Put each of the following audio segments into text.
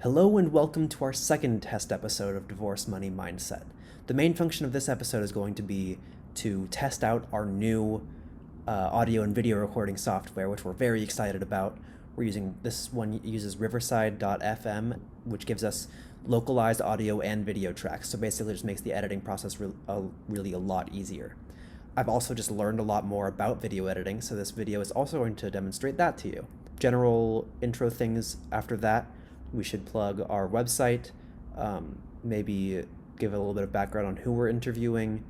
Hello and welcome to our second test episode of Divorce Money Mindset. The main function of this episode is going to be to test out our new audio and video recording software, which we're very excited about. This one uses Riverside.fm, which gives us localized audio and video tracks. So basically, it just makes the editing process really a lot easier. I've also just learned a lot more about video editing, so this video is also going to demonstrate that to you. General intro things after that. We should plug our website, maybe give a little bit of background on who we're interviewing,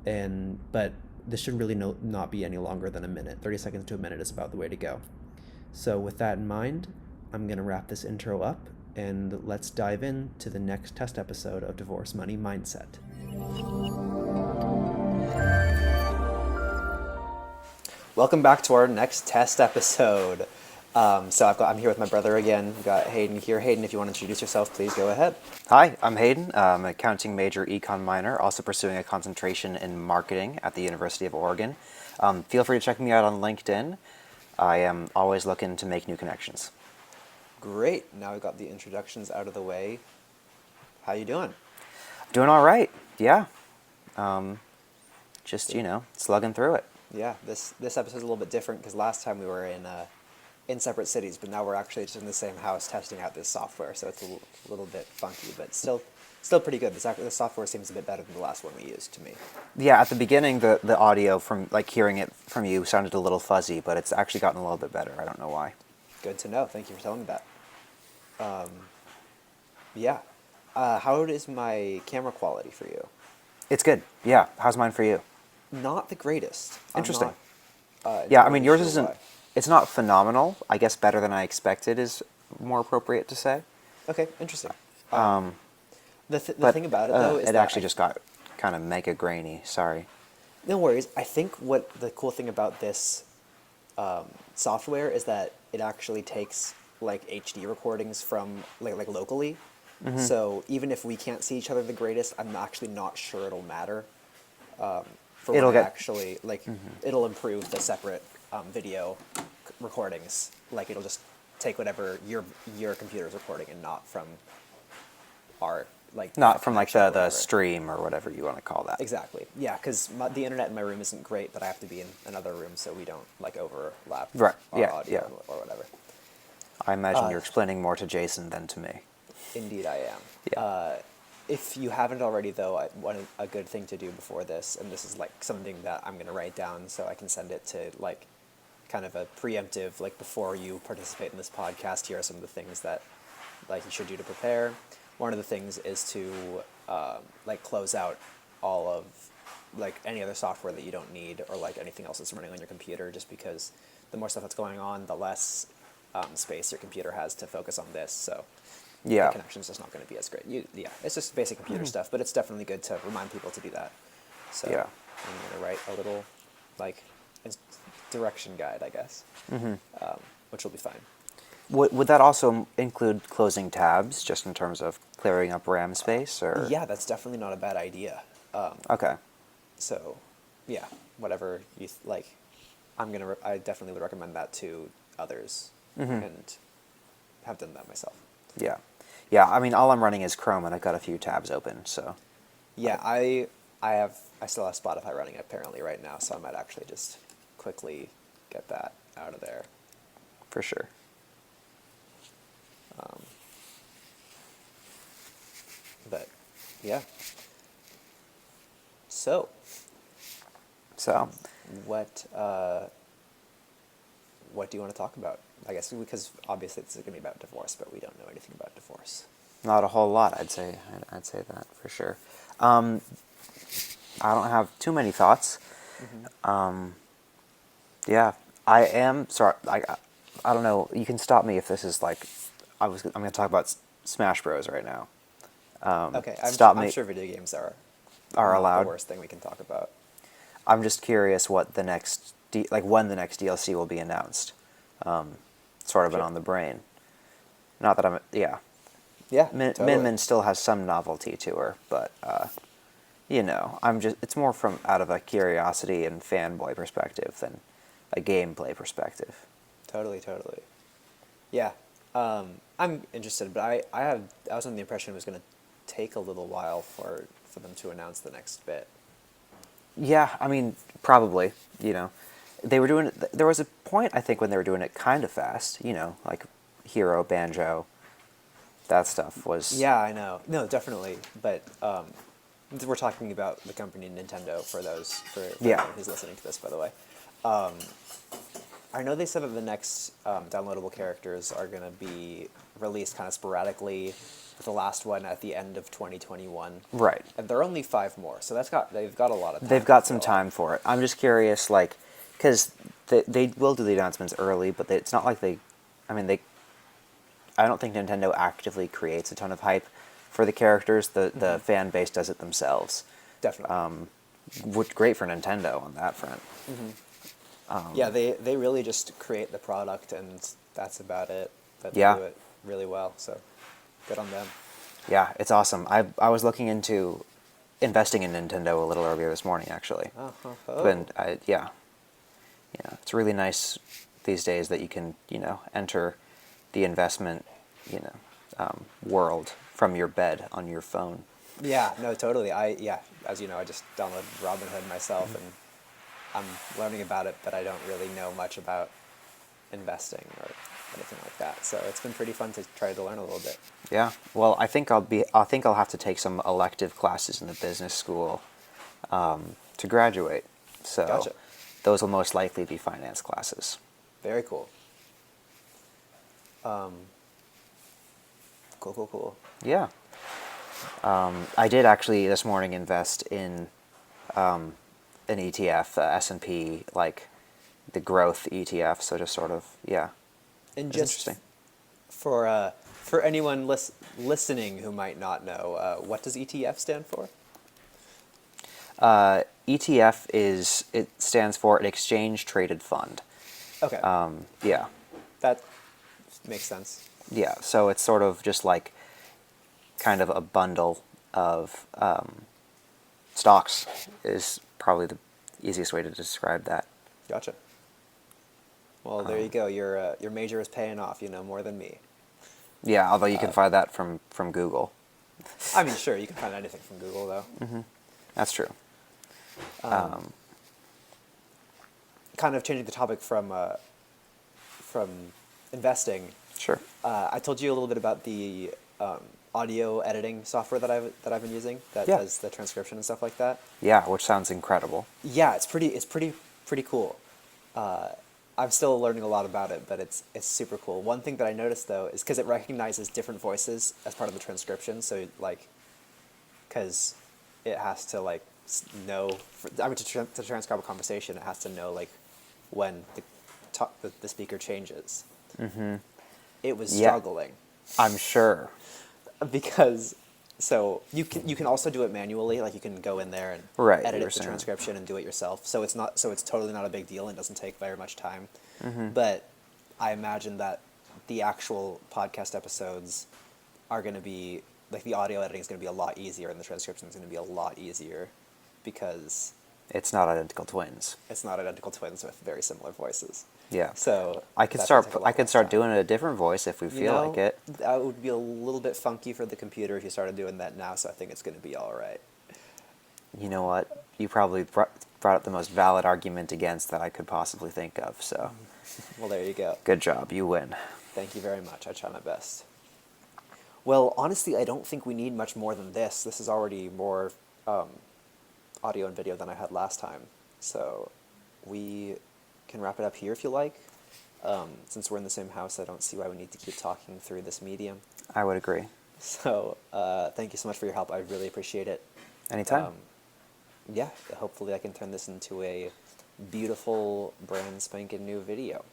but this should really not be any longer than a minute. 30 seconds to a minute is about the way to go. So with that in mind, I'm going to wrap this intro up, and let's dive into the next test episode of Divorce Money Mindset. Welcome back to our next test episode. I'm here with my brother again. We've got Hayden here. Hayden, if you want to introduce yourself, please go ahead. Hi, I'm Hayden. I'm an accounting major, econ minor, also pursuing a concentration in marketing at the University of Oregon. Feel free to check me out on LinkedIn. I am always looking to make new connections. Great. Now we've got the introductions out of the way. How you doing? Doing all right. Yeah. Slugging through it. Yeah. This episode's a little bit different because last time we were in separate cities, but now we're actually just in the same house testing out this software, so it's a little bit funky, but still pretty good. The software seems a bit better than the last one we used to me. Yeah, at the beginning, the audio from hearing it from you sounded a little fuzzy, but it's actually gotten a little bit better. I don't know why. Good to know. Thank you for telling me that. How is my camera quality for you? It's good. Yeah. How's mine for you? Not the greatest. Interesting. Yeah, I mean, yours isn't. It's not phenomenal. I guess better than I expected is more appropriate to say. Okay, interesting. The thing about it, though, is it actually just got kind of mega grainy. Sorry. No worries. I think what the cool thing about this software is that it actually takes like HD recordings from like locally. Mm-hmm. So even if we can't see each other the greatest, I'm actually not sure it'll matter. It'll improve the separate video recordings. Like it'll just take whatever your computer's recording and not from our not from the stream or whatever you want to call that. Exactly. Yeah, because the internet in my room isn't great, but I have to be in another room so we don't overlap. Right. Our audio or whatever. I imagine you're explaining more to Jason than to me. Indeed, I am. Yeah. If you haven't already, though, a good thing to do before this, and this is like something that I'm going to write down so I can send it to like kind of a preemptive, like before you participate in this podcast, here are some of the things that like you should do to prepare. One of the things is to close out all of like any other software that you don't need or like anything else that's running on your computer, just because the more stuff that's going on, the less space your computer has to focus on this. So yeah, the connection's just not going to be as great. It's just basic computer stuff, but it's definitely good to remind people to do that. So yeah. I'm going to write a little like direction guide, I guess, which will be fine. Would that also include closing tabs, just in terms of clearing up RAM space, or? Yeah, that's definitely not a bad idea. Okay. So, yeah, whatever you like, I definitely would recommend that to others, and have done that myself. Yeah, yeah. I mean, all I'm running is Chrome, and I've got a few tabs open. So. Yeah, I still have Spotify running apparently right now, so I might actually just quickly get that out of there. For sure. But yeah. So what do you want to talk about? I guess because obviously it's going to be about divorce, but we don't know anything about divorce. Not a whole lot, I'd say. I'd say that for sure. I don't have too many thoughts. Yeah, I am sorry. I don't know. You can stop me if this is like I'm going to talk about Smash Bros right now. Okay, I'm sure video games are allowed. The worst thing we can talk about. I'm just curious what the next when the next DLC will be announced. Sort of been on the brain. Not that I'm yeah. Totally. Min Min still has some novelty to her, but it's more from out of a curiosity and fanboy perspective than a gameplay perspective. Totally. Yeah. I'm interested, but I was under the impression it was going to take a little while for them to announce the next bit. Yeah, I mean, probably. You know, they were doing it. There was a point I think when they were doing it kind of fast. You know, like Hero, Banjo, that stuff was. Yeah, I know. No, definitely. But we're talking about the company Nintendo for Yeah. anyone who's listening to this, by the way. I know they said that the next downloadable characters are going to be released kind of sporadically, with the last one at the end of 2021. Right. And there are only 5 more, so they've got a lot of time. They've got to some fill. time for it. I'm just curious, like, because they will do the announcements early, but it's not like they. I mean, they. I don't think Nintendo actively creates a ton of hype for the characters. The fan base does it themselves. Definitely. Which great for Nintendo on that front. Yeah, they really just create the product, and that's about it. But they Yeah. do it really well, so good on them. Yeah, it's awesome. I was looking into investing in Nintendo a little earlier this morning, actually. Oh. It's really nice these days that you can enter the investment world from your bed on your phone. Yeah, no, totally. As you know, I just downloaded Robinhood myself, and I'm learning about it, but I don't really know much about investing or anything like that. So it's been pretty fun to try to learn a little bit. Yeah. Well, I think I'll have to take some elective classes in the business school to graduate. So Gotcha. those will most likely be finance classes. Very cool. Cool. Yeah. I did actually this morning invest in an ETF, S&P, like the growth ETF. So just sort of, yeah. And It's just interesting. for anyone listening who might not know, what does ETF stand for? ETF it stands for an exchange traded fund. Okay, Yeah. that makes sense. Yeah. So it's sort of just like kind of a bundle of stocks is probably the easiest way to describe that. Gotcha. Well, there you go. Your major is paying off. You know more than me. Yeah, although you can find that from Google. I mean, sure, you can find anything from Google, though. That's true. Kind of changing the topic from investing. Sure. I told you a little bit about the audio editing software that I've been using that Yeah. does the transcription and stuff like that. Yeah, which sounds incredible. Yeah, it's pretty cool. I'm still learning a lot about it, but it's super cool. One thing that I noticed though is because it recognizes different voices as part of the transcription, so like, because it has to like know. To transcribe a conversation, it has to know like when the speaker changes. It was Yeah. struggling I'm sure. because so you can also do it manually, like you can go in there and Right, you edit were the saying. transcription and do it yourself, so it's totally not a big deal and doesn't take very much time. Mm-hmm. But I imagine that the actual podcast episodes are going to be like the audio editing is going to be a lot easier and the transcription is going to be a lot easier because It's not identical twins. it's not identical twins with very similar voices. Yeah. So I could that's gonna start take a lot I could less start time. doing a different voice if we feel like it. That would be a little bit funky for the computer if you started doing that now, so I think it's going to be all right. You know what? You probably brought up the most valid argument against that I could possibly think of. So, Well, there you go. good job. You win. Thank you very much. I try my best. Well, honestly, I don't think we need much more than this. This is already more audio and video than I had last time. So we can wrap it up here if you like. Since we're in the same house, I don't see why we need to keep talking through this medium. I would agree. So thank you so much for your help. I really appreciate it. Anytime. Yeah, hopefully I can turn this into a beautiful, brand spanking new video.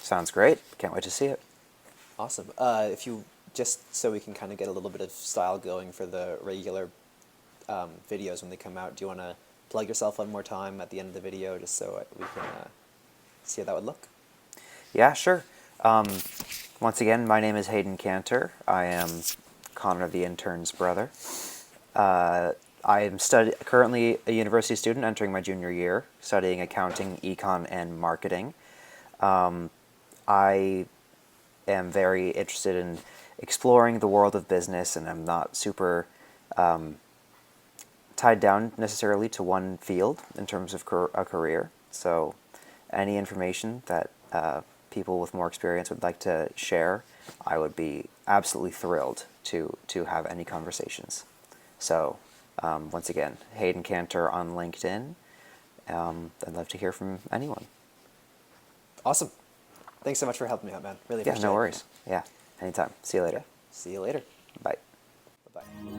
Sounds great. Can't wait to see it. Awesome. If you just so we can kind of get a little bit of style going for the regular videos when they come out, do you want to plug yourself one more time at the end of the video just so we can see how that would look? Yeah, sure. Once again, my name is Hayden Cantor. I am Connor the intern's brother. I am currently a university student entering my junior year, studying accounting, econ, and marketing. I am very interested in exploring the world of business, and I'm not super tied down necessarily to one field in terms of a career. So, any information that people with more experience would like to share, I would be absolutely thrilled to have any conversations. So, once again, Hayden Cantor on LinkedIn. I'd love to hear from anyone. Awesome. Thanks so much for helping me out, man. Really Yeah, appreciate it. no worries. Yeah, anytime. See you later. See you later. Bye. Bye-bye.